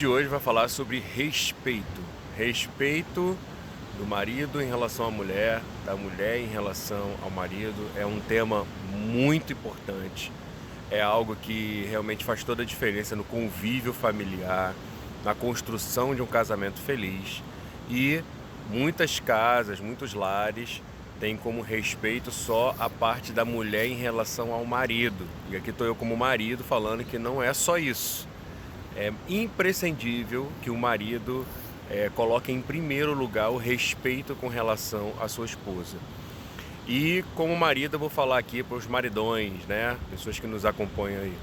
De hoje vai falar sobre respeito. Respeito do marido em relação à mulher, da mulher em relação ao marido. É um tema muito importante. É algo que realmente faz toda a diferença no convívio familiar, na construção de um casamento feliz. E muitas casas, muitos lares têm como respeito só a parte da mulher em relação ao marido. E aqui estou eu como marido falando que não é só isso. É imprescindível que o marido coloque em primeiro lugar o respeito com relação à sua esposa. E como marido, eu vou falar aqui para os maridões, né? Pessoas que nos acompanham aí.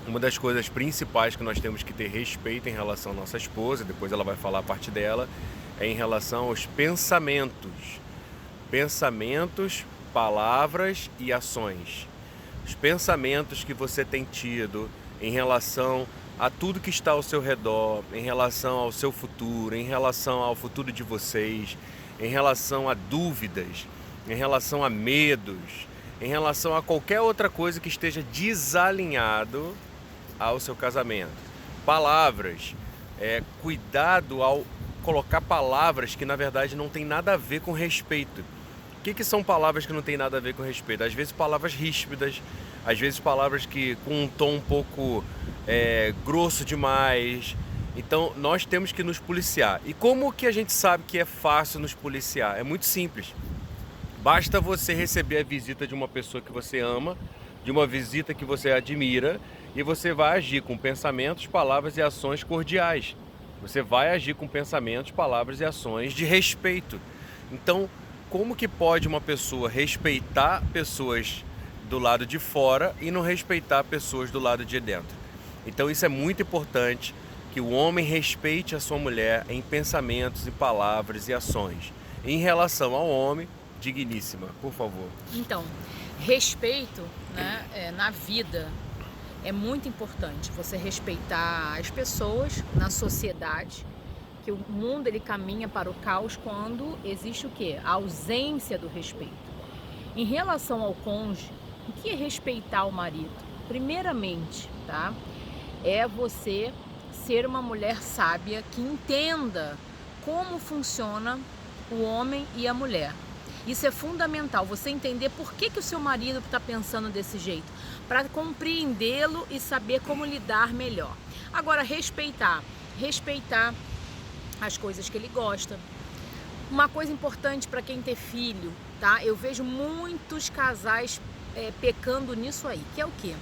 Uma das coisas principais que nós temos que ter respeito em relação à nossa esposa, depois ela vai falar a parte dela, é em relação aos pensamentos. Pensamentos, palavras e ações. Os pensamentos que você tem tido em relação a tudo que está ao seu redor, em relação ao seu futuro, em relação ao futuro de vocês, em relação a dúvidas, em relação a medos, em relação a qualquer outra coisa que esteja desalinhado ao seu casamento. Palavras, cuidado ao colocar palavras que na verdade não tem nada a ver com respeito. O que são palavras que não tem nada a ver com respeito? Às vezes palavras ríspidas, às vezes palavras que com um tom um pouco grosso demais. Então nós temos que nos policiar. E como que a gente sabe que é fácil nos policiar? É muito simples. Basta você receber a visita de uma pessoa que você ama, de uma visita que você admira, e você vai agir com pensamentos, palavras e ações cordiais. Você vai agir com pensamentos, palavras e ações de respeito. Então, como que pode uma pessoa respeitar pessoas do lado de fora e não respeitar pessoas do lado de dentro? Então isso é muito importante, que o homem respeite a sua mulher em pensamentos e palavras e ações. Em relação ao homem, digníssima, por favor. Então, respeito, né, na vida é muito importante. Você respeitar as pessoas na sociedade, que o mundo ele caminha para o caos quando existe o quê? A ausência do respeito. Em relação ao cônjuge, o que é respeitar o marido? Primeiramente, tá? É você ser uma mulher sábia que entenda como funciona o homem e a mulher. Isso é fundamental, você entender por que o seu marido está pensando desse jeito, para compreendê-lo e saber como lidar melhor. Agora, respeitar as coisas que ele gosta. Uma coisa importante para quem tem filho, tá? Eu vejo muitos casais pecando nisso aí, que é o quê?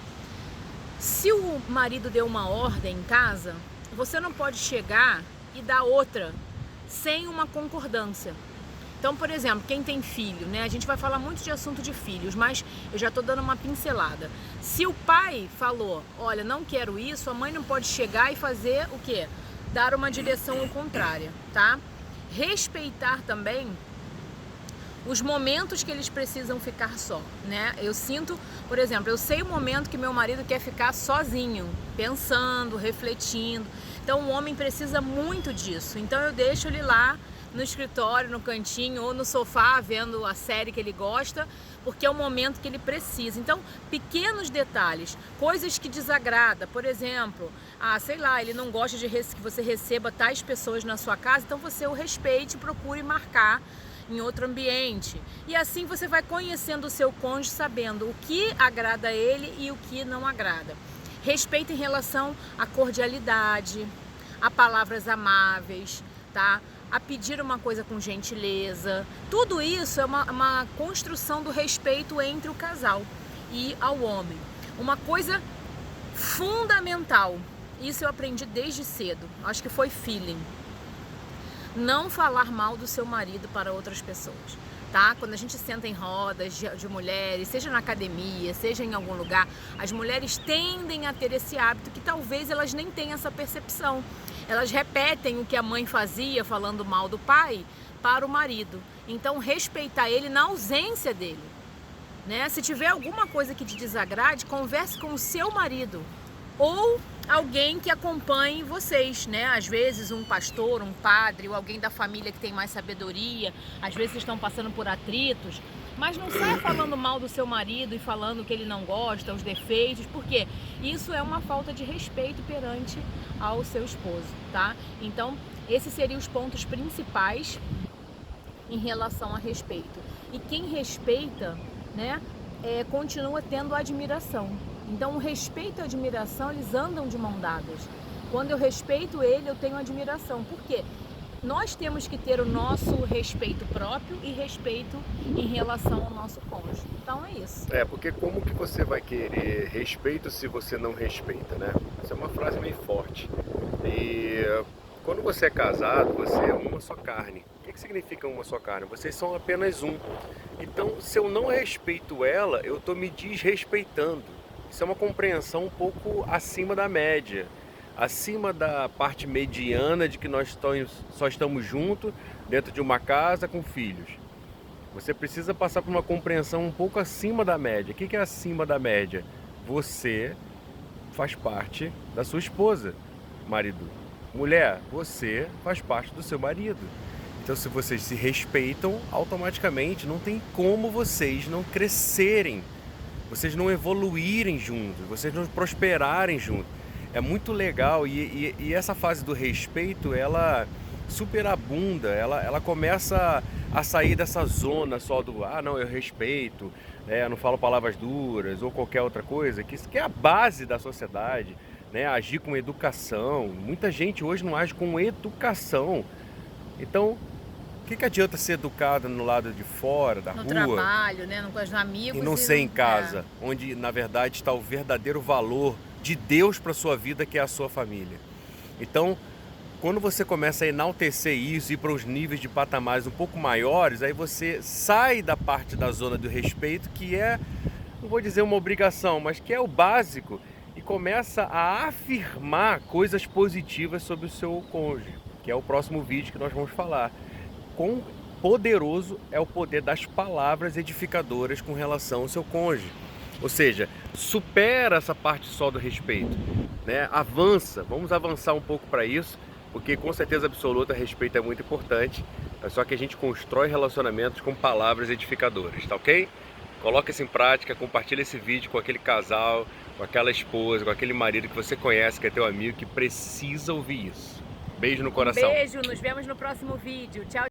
Se o marido deu uma ordem em casa, você não pode chegar e dar outra sem uma concordância. Então, por exemplo, quem tem filho, né? A gente vai falar muito de assunto de filhos, mas eu já estou dando uma pincelada. Se o pai falou, olha, não quero isso, a mãe não pode chegar e fazer o quê? Dar uma direção contrária, tá? Respeitar também os momentos que eles precisam ficar só, né? Eu sinto, por exemplo, eu sei o momento que meu marido quer ficar sozinho, pensando, refletindo. Então o homem precisa muito disso. Então eu deixo ele lá no escritório, no cantinho ou no sofá vendo a série que ele gosta, porque é o momento que ele precisa. Então, pequenos detalhes, coisas que desagradam, por exemplo, sei lá, ele não gosta de que você receba tais pessoas na sua casa, então você o respeite e procure marcar em outro ambiente. E assim você vai conhecendo o seu cônjuge, sabendo o que agrada a ele e o que não agrada. Respeito em relação à cordialidade, a palavras amáveis, tá? A pedir uma coisa com gentileza. Tudo isso é uma construção do respeito entre o casal e ao homem. Uma coisa fundamental, isso eu aprendi desde cedo, acho que foi feeling. Não falar mal do seu marido para outras pessoas, tá? Quando a gente senta em rodas de mulheres, seja na academia, seja em algum lugar, as mulheres tendem a ter esse hábito que talvez elas nem tenham essa percepção. Elas repetem o que a mãe fazia falando mal do pai para o marido. Então, respeitar ele na ausência dele, né? Se tiver alguma coisa que te desagrade, converse com o seu marido ou alguém que acompanhe vocês, né? Às vezes um pastor, um padre ou alguém da família que tem mais sabedoria. Às vezes estão passando por atritos. Mas não saia falando mal do seu marido e falando que ele não gosta, os defeitos, porque isso é uma falta de respeito perante ao seu esposo, tá? Então, esses seriam os pontos principais em relação a respeito. E quem respeita, né, continua tendo admiração. Então, o respeito e a admiração, eles andam de mão dadas. Quando eu respeito ele, eu tenho admiração. Por quê? Nós temos que ter o nosso respeito próprio e respeito em relação ao nosso cônjuge. Então é isso. Porque como que você vai querer respeito se você não respeita, né? Essa é uma frase meio forte. E quando você é casado, você é uma só carne. O que significa uma só carne? Vocês são apenas um. Então, se eu não respeito ela, eu estou me desrespeitando. Isso é uma compreensão um pouco acima da média. Acima da parte mediana de que nós só estamos juntos dentro de uma casa com filhos. Você precisa passar por uma compreensão um pouco acima da média. O que é acima da média? Você faz parte da sua esposa, marido. Mulher, você faz parte do seu marido. Então, se vocês se respeitam, automaticamente não tem como vocês não crescerem, vocês não evoluírem juntos, vocês não prosperarem juntos. É muito legal e essa fase do respeito, ela superabunda, ela começa a sair dessa zona só do não, eu respeito, eu não falo palavras duras ou qualquer outra coisa, que isso que é a base da sociedade, né? Agir com educação. Muita gente hoje não age com educação. Então, o que adianta ser educado no lado de fora, da rua? No trabalho, né? Com os amigos. E não ser em casa, onde na verdade está o verdadeiro valor de Deus para a sua vida, que é a sua família. Então, quando você começa a enaltecer isso e ir para os níveis de patamares um pouco maiores, aí você sai da parte da zona do respeito, que é, não vou dizer uma obrigação, mas que é o básico, e começa a afirmar coisas positivas sobre o seu cônjuge, que é o próximo vídeo que nós vamos falar. Quão poderoso é o poder das palavras edificadoras com relação ao seu cônjuge. Ou seja, supera essa parte só do respeito, né? Avança, vamos avançar um pouco para isso, porque com certeza absoluta respeito é muito importante, é só que a gente constrói relacionamentos com palavras edificadoras, tá ok? Coloca isso em prática, compartilha esse vídeo com aquele casal, com aquela esposa, com aquele marido que você conhece, que é teu amigo, que precisa ouvir isso. Beijo no coração. Beijo, nos vemos no próximo vídeo. Tchau.